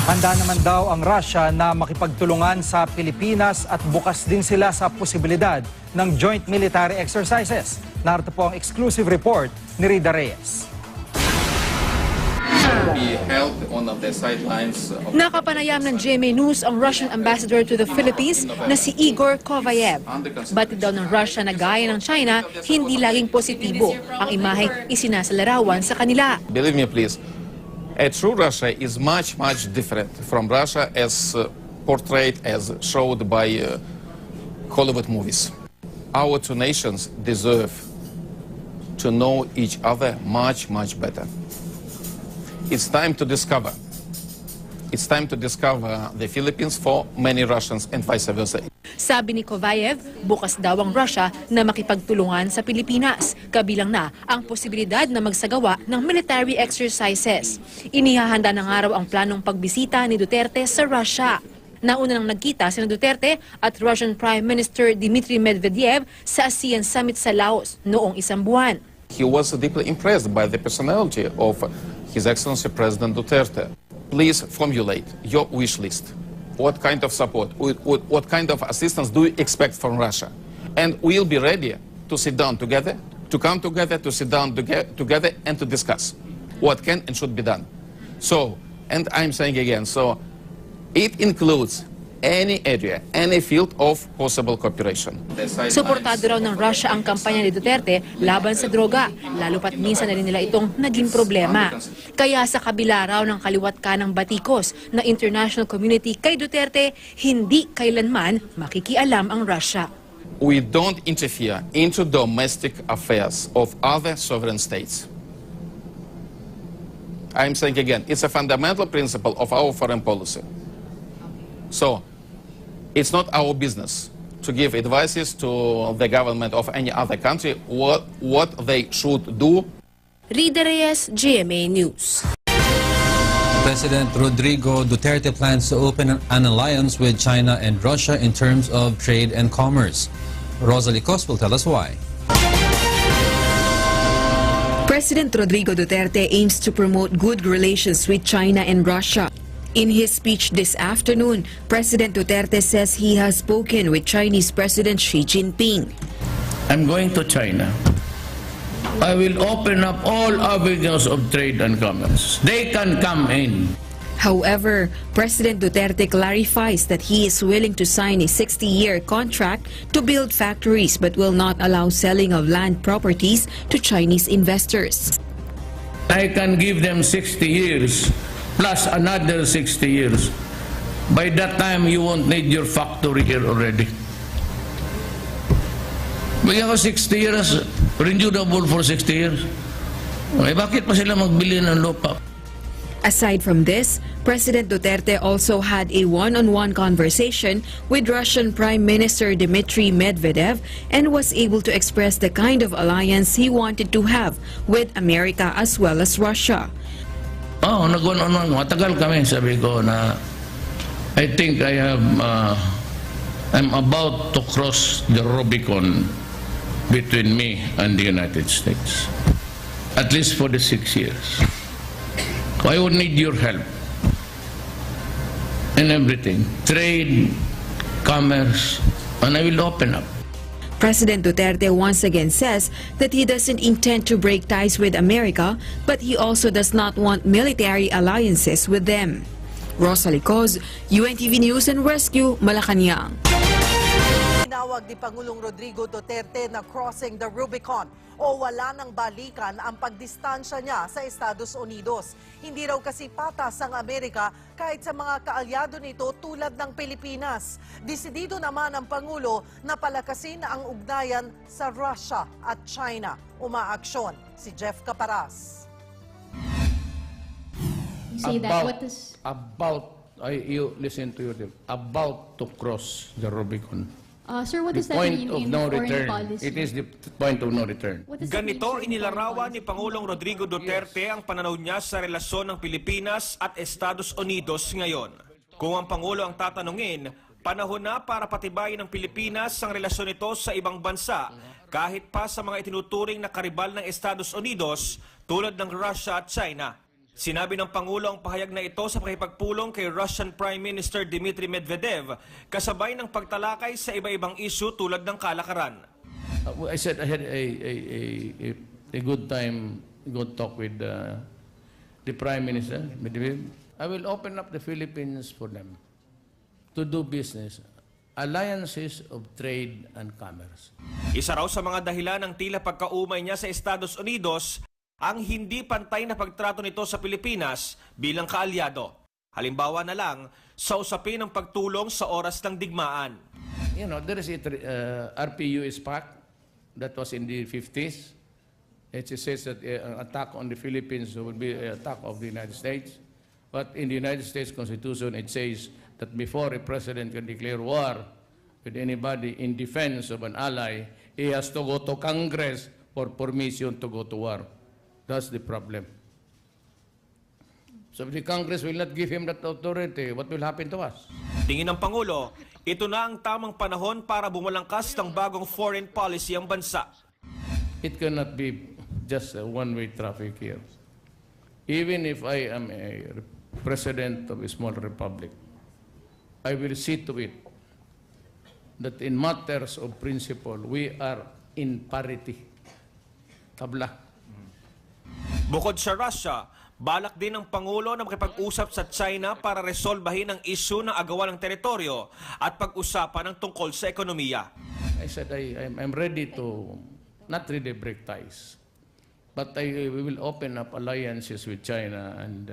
Handa naman daw ang Russia na makipagtulungan sa Pilipinas at bukas din sila sa posibilidad ng joint military exercises. Narito po ang exclusive report ni Rida Reyes. Nakapanayam ng GMA News ang Russian ambassador to the Philippines na si Igor Kovayev. Batid daw ng Russia na gaya ng China, hindi laging positibo ang imaheng isinasalarawan sa kanila. Believe me, please. A true Russia is much, much different from Russia as portrayed, as showed by Hollywood movies. Our two nations deserve to know each other much, much better. It's time to discover. It's time to discover the Philippines for many Russians and vice versa. Sabi ni Kovayev, bukas daw ang Russia na makipagtulungan sa Pilipinas, kabilang na ang posibilidad na magsagawa ng military exercises. Inihahanda ng araw ang planong pagbisita ni Duterte sa Russia. Nauna nang nagkita sina Duterte at Russian Prime Minister Dmitry Medvedev sa ASEAN Summit sa Laos noong isang buwan. He was deeply impressed by the personality of His Excellency President Duterte. Please formulate your wish list. What kind of support, what kind of assistance do you expect from Russia? And we'll be ready to sit down together, to come together, to sit down together and to discuss what can and should be done. So, and I'm saying again, so it includes any area, any field of possible cooperation. Suportado raw ng Russia ang kampanya ni Duterte laban sa droga, lalo pat minsan na rin nila itong naging problema. Kaya sa kabila raw ng kaliwat kanang batikos na international community kay Duterte, hindi kailanman makikialam ang Russia. We don't interfere into domestic affairs of other sovereign states. I'm saying again, it's a fundamental principle of our foreign policy. So, it's not our business to give advices to the government of any other country what they should do. Rida Reyes, GMA News. President Rodrigo Duterte plans to open an alliance with China and Russia in terms of trade and commerce. Rosalie Cos will tell us why. President Rodrigo Duterte aims to promote good relations with China and Russia. In his speech this afternoon, President Duterte says he has spoken with Chinese President Xi Jinping. I'm going to China. I will open up all avenues of trade and commerce. They can come in. However, President Duterte clarifies that he is willing to sign a 60-year contract to build factories but will not allow selling of land properties to Chinese investors. I can give them 60 years plus another 60 years. By that time, you won't need your factory here already. Bigyan ko 60 years, renewable for 60 years. Eh, bakit pa sila magbili ng lupa? Aside from this, President Duterte also had a one-on-one conversation with Russian Prime Minister Dmitry Medvedev and was able to express the kind of alliance he wanted to have with America as well as Russia. Oh, nag-one-on-one. Matagal kami, sabi ko na I think I'm about to cross the Rubicon between me and the United States. At least for the 6 years. I would need your help in everything. Trade, commerce, and I will open up. President Duterte once again says that he doesn't intend to break ties with America, but he also does not want military alliances with them. Rosalie Cos, UNTV News and Rescue, Malacanang. Tinawag ni Pangulong Rodrigo Duterte na crossing the Rubicon o wala nang balikan ang pagdistansya niya sa Estados Unidos. Hindi raw kasi patas ang Amerika kahit sa mga kaalyado nito tulad ng Pilipinas. Desidido naman ang Pangulo na palakasin ang ugnayan sa Russia at China. Umaaksyon si Jeff Caparas. You say that, what is... You listen to your about to cross the Rubicon. Sir, what does that mean in foreign policy? It is the point of no return. Ganito inilarawan ni Pangulong Rodrigo Duterte ang pananaw niya sa relasyon ng Pilipinas at Estados Unidos ngayon. Kung ang Pangulo ang tatanungin, panahon na para patibayin ng Pilipinas ang relasyon nito sa ibang bansa, kahit pa sa mga itinuturing na karibal ng Estados Unidos tulad ng Russia at China. Sinabi ng Pangulo ang pahayag na ito sa pakipagpulong kay Russian Prime Minister Dmitry Medvedev kasabay ng pagtalakay sa iba-ibang issue tulad ng kalakaran. I said I had a good time, good talk with the Prime Minister Medvedev. I will open up the Philippines for them to do business, alliances of trade and commerce. Isa raw sa mga dahilan ng tila pagkaumay niya sa Estados Unidos ang hindi pantay na pagtrato nito sa Pilipinas bilang kaalyado. Halimbawa na lang sa usapin ng pagtulong sa oras ng digmaan. You know, there is a RPUS pact that was in the 50s. It says that an attack on the Philippines would be an attack of the United States. But in the United States Constitution, it says that before a president can declare war with anybody in defense of an ally, he has to go to Congress for permission to go to war. That's the problem. So if the Congress will not give him that authority, what will happen to us? Tingin ng Pangulo, ito na ang tamang panahon para bumulangkas ng bagong foreign policy ang bansa. It cannot be just a one-way traffic here. Even if I am a president of a small republic, I will see to it that in matters of principle, we are in parity. Tabla. Bukod sa Russia, balak din ng Pangulo na makipag-usap sa China para resolbahin ang issue ng agawan ng teritoryo at pag-usapan ng tungkol sa ekonomiya. I said I'm ready to not really break ties, but we will open up alliances with China. And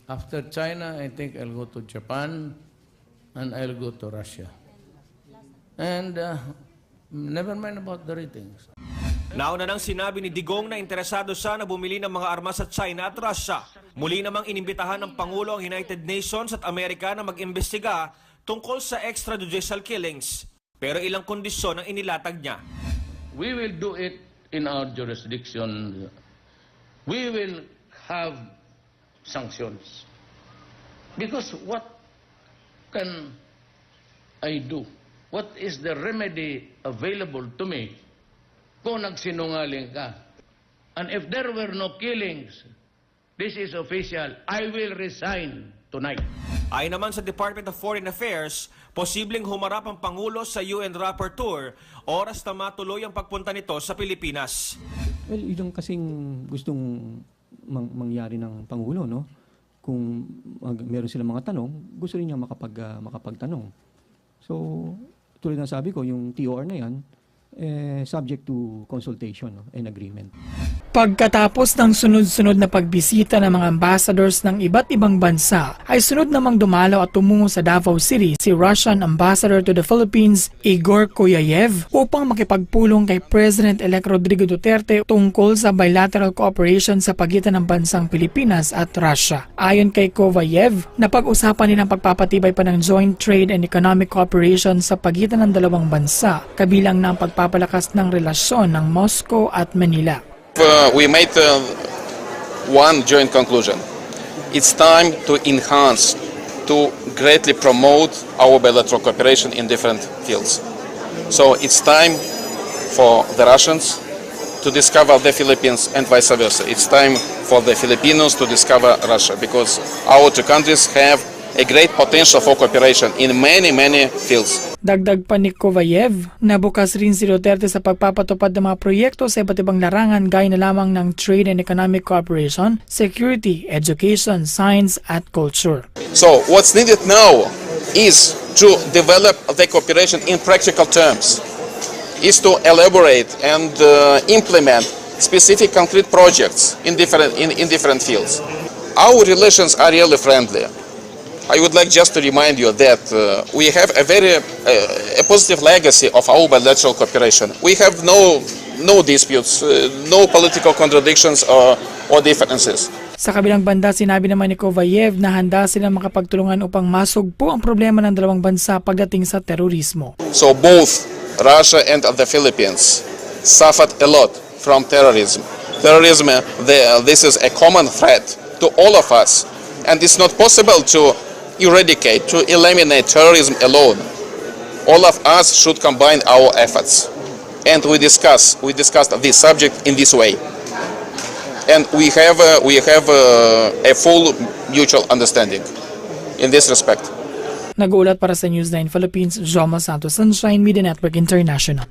after China, I think I'll go to Japan and I'll go to Russia. And never mind about the ratings. Nauna nang sinabi ni Digong na interesado siya na bumili ng mga armas sa China at Russia. Muli namang inimbitahan ng Pangulo ang United Nations at Amerika na mag-imbestiga tungkol sa extrajudicial killings. Pero ilang kondisyon ang inilatag niya. We will do it in our jurisdiction. We will have sanctions. Because what can I do? What is the remedy available to me kung nagsinungaling ka? And if there were no killings, this is official, I will resign tonight. Ayon naman sa Department of Foreign Affairs, posibleng humarap ang Pangulo sa UN Rapporteur oras na matuloy ang pagpunta nito sa Pilipinas. Well, yun ang kasing gustong mangyari ng Pangulo, no? Kung meron silang mga tanong, gusto rin niya makapagtanong. So, tuloy na sabi ko, yung TOR na yan, subject to consultation and agreement. Pagkatapos ng sunod-sunod na pagbisita ng mga ambassadors ng iba't ibang bansa, ay sunod namang dumalaw at tumungo sa Davao City si Russian Ambassador to the Philippines, Igor Koyayev, upang makipagpulong kay President-elect Rodrigo Duterte tungkol sa bilateral cooperation sa pagitan ng bansang Pilipinas at Russia. Ayon kay Koyayev, napag-usapan nilang pagpapatibay pa ng joint trade and economic cooperation sa pagitan ng dalawang bansa, kabilang ng pagpapalakas ng relasyon ng Moscow at Manila. We made one joint conclusion. It's time to enhance, to greatly promote our bilateral cooperation in different fields. So it's time for the Russians to discover the Philippines and vice versa. It's time for the Filipinos to discover Russia because our two countries have a great potential for cooperation in many fields. Dagdag pa ni Kovayev, nabukas rin si Duterte sa pagpapatupad ng mga proyekto sa iba't ibang larangan gaya na lamang ng trade and economic cooperation, security, education, science at culture. So what's needed now is to develop the cooperation in practical terms, is to elaborate and implement specific concrete projects in different fields. Our relations are really friendly. I would like just to remind you that we have a very positive legacy of our bilateral cooperation. We have no disputes, no political contradictions or differences. Sa kabilang banda, sinabi naman ni Kovayev na handa silang makapagtulungan upang masugpo ang problema ng dalawang bansa pagdating sa terorismo. So both Russia and the Philippines suffered a lot from terrorism. Terrorism, this is a common threat to all of us, and it's not possible to eradicate, to eliminate terrorism alone. All of us should combine our efforts. And we discussed this subject in this way. And we have a full mutual understanding in this respect. Nag-uulat para sa News 9 Philippines, Joma Santos, Sunshine Media Network International.